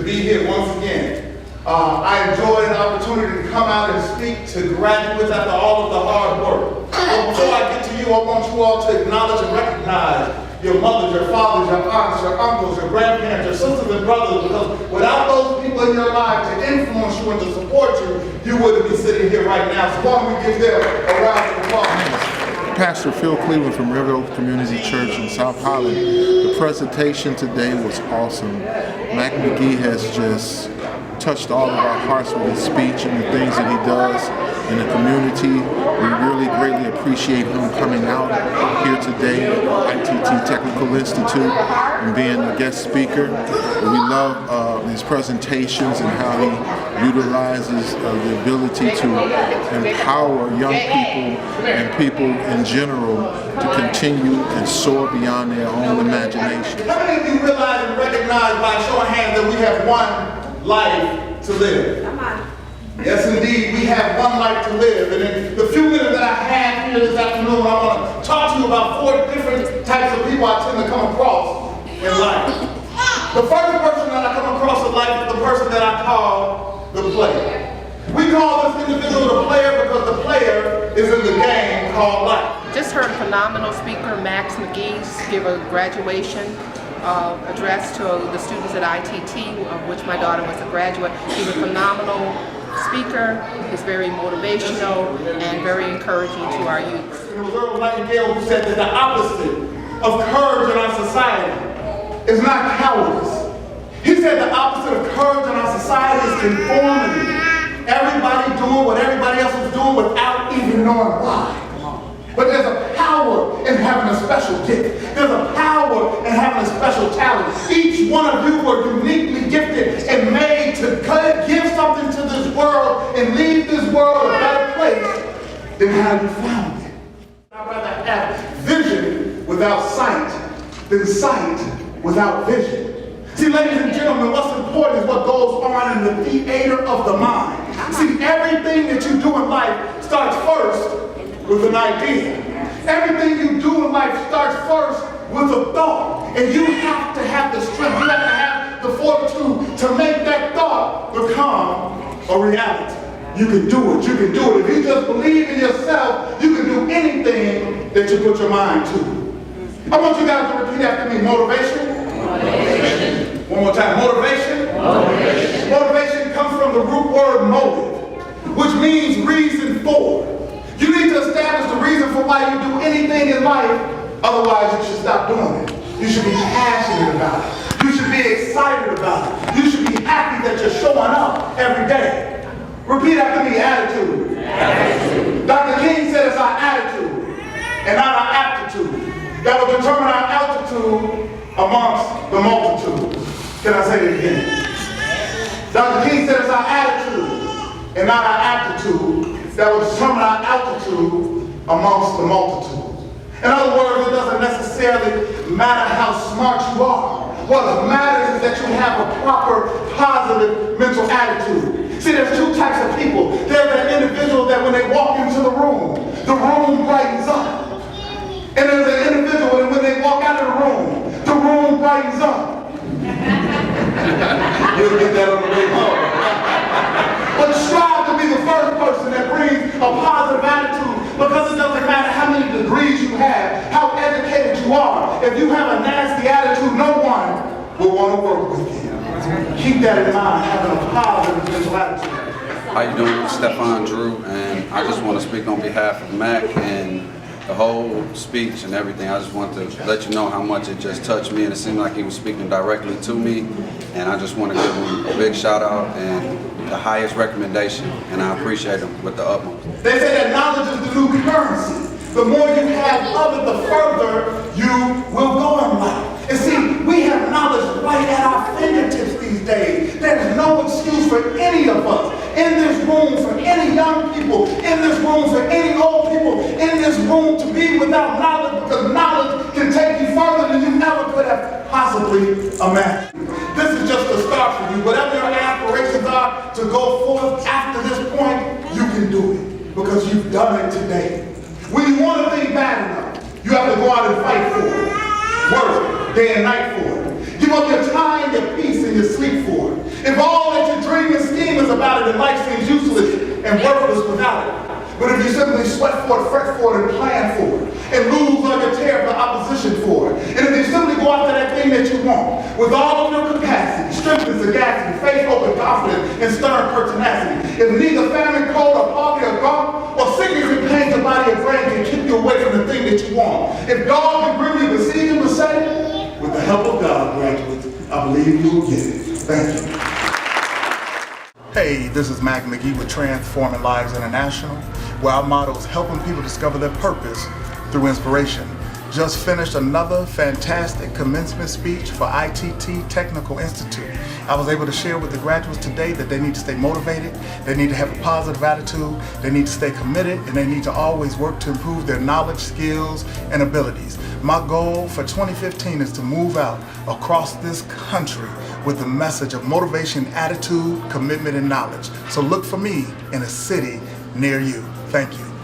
be here once again. I enjoyed the opportunity to come out and speak to graduates after all of the hard work. But before I get to you, I want you all to acknowledge and recognize your mothers, your fathers, your aunts, your uncles, your grandparents, your sisters and brothers, because without those people in your life to influence you and to support you, you wouldn't be sitting here right now. So why don't we give them a round of applause. Pastor Phil Cleveland from River Oaks Community Church in South Holland. The presentation today was awesome. Mack McGhee has just touched all of our hearts with his speech and the things that he does in the community. We really greatly appreciate him coming out here today at ITT Technical Institute and being a guest speaker. We love his presentations and how he utilizes the ability to empower young people and people in general to continue and soar beyond their own imagination. How many of you realize and recognize by show of hands that we have one life to live? Come on. Yes, indeed, we have one life to live. And in the few minutes that I have here this afternoon, I want to talk to you about 4 different types of people I tend to come across in life. The first person that I come across in life is the person that I call the player. We call this individual the player because the player is in the game called life. Just heard phenomenal speaker Mack McGhee give a graduation address to the students at ITT, of which my daughter was a graduate. He's a phenomenal speaker. He's very motivational and very encouraging to our youth. It was Earl Nightingale who said that the opposite of courage in our society is not cowardice. He said the opposite of courage in our society is conformity. Everybody doing what everybody else is doing without even knowing why. But there's a power in having a special gift. There's a power in having a special talent. Each one of you were uniquely gifted and made to give something to this world and leave this world a better place than how you found it. I'd rather have vision without sight than sight without vision. See, ladies and gentlemen, what's important is what goes on in the theater of the mind. See, everything that you do in life starts first with an idea. Everything you do in life starts first with a thought. And you have to have the strength, you have to have the fortitude to make that thought become a reality. You can do it, you can do it. If you just believe in yourself, you can do anything that you put your mind to. I want you guys to repeat after me. Motivation. Motivation. One more time. Motivation. Motivation. Motivation comes from the root word motive, which means reason for. You need to establish the reason for why you do anything in life, otherwise you should stop doing it. You should be passionate about it. You should be excited about it. You should be happy that you're showing up every day. Repeat after me, attitude. Attitude. Dr. King said it's our attitude and not our aptitude that will determine our altitude amongst the multitude. Can I say it again? Dr. King said it's our attitude and not our aptitude that will determine our altitude amongst the multitude. In other words, it doesn't necessarily matter how smart you are. What matters is that you have a proper, positive mental attitude. See, there's 2 types of people. There's an individual that when they walk into the room brightens up. And there's an individual that when they walk out of the room brightens up. You'll get that on the way home. But strive to be the first person that brings a positive attitude, because it doesn't matter how many degrees you have, how educated you are. If you have a nasty attitude, no one will want to work with you. Keep that in mind, having a positive mental attitude. How you doing? I'm Stefan Drew, and I just want to speak on behalf of Mack and the whole speech and everything. I just want to let you know how much it just touched me, and it seemed like he was speaking directly to me, and I just want to give him a big shout out and the highest recommendation, and I appreciate him with the utmost. They say that knowledge is the new currency. The more you have of it, the further you will go in life. And see, we have knowledge right at our fingertips these days. There's no excuse for any of us in this room, for any young people, in this room, for any old people, in this room to be without knowledge, because knowledge can take you further than you ever could have possibly imagined. This is just a start for you. Whatever your aspirations are to go forth after this point, you can do it because you've done it today. When you want a thing bad enough, you have to go out and fight for it. Work day and night for it. Give up your time, your peace, and your sleep for it. and worthless without it. But if you simply sweat for it, fret for it, and plan for it, and lose on your tear of the opposition for it, and if you simply go after that thing that you want, with all of your capacity, strength and sagacity, faith, hope, and confidence, and stern pertinacity, if neither famine, cold, or poverty, or gone, or sickness and pain, your body or brain can keep you away from the thing that you want, if God can bring you besiege and beset, with the help of God, graduates, I believe you will get it. Thank you. Hey, this is Mack McGhee with Transforming Lives International, where our motto is helping people discover their purpose through inspiration. Just finished another fantastic commencement speech for ITT Technical Institute. I was able to share with the graduates today that they need to stay motivated, they need to have a positive attitude, they need to stay committed, and they need to always work to improve their knowledge, skills, and abilities. My goal for 2015 is to move out across this country with the message of motivation, attitude, commitment, and knowledge. So look for me in a city near you. Thank you.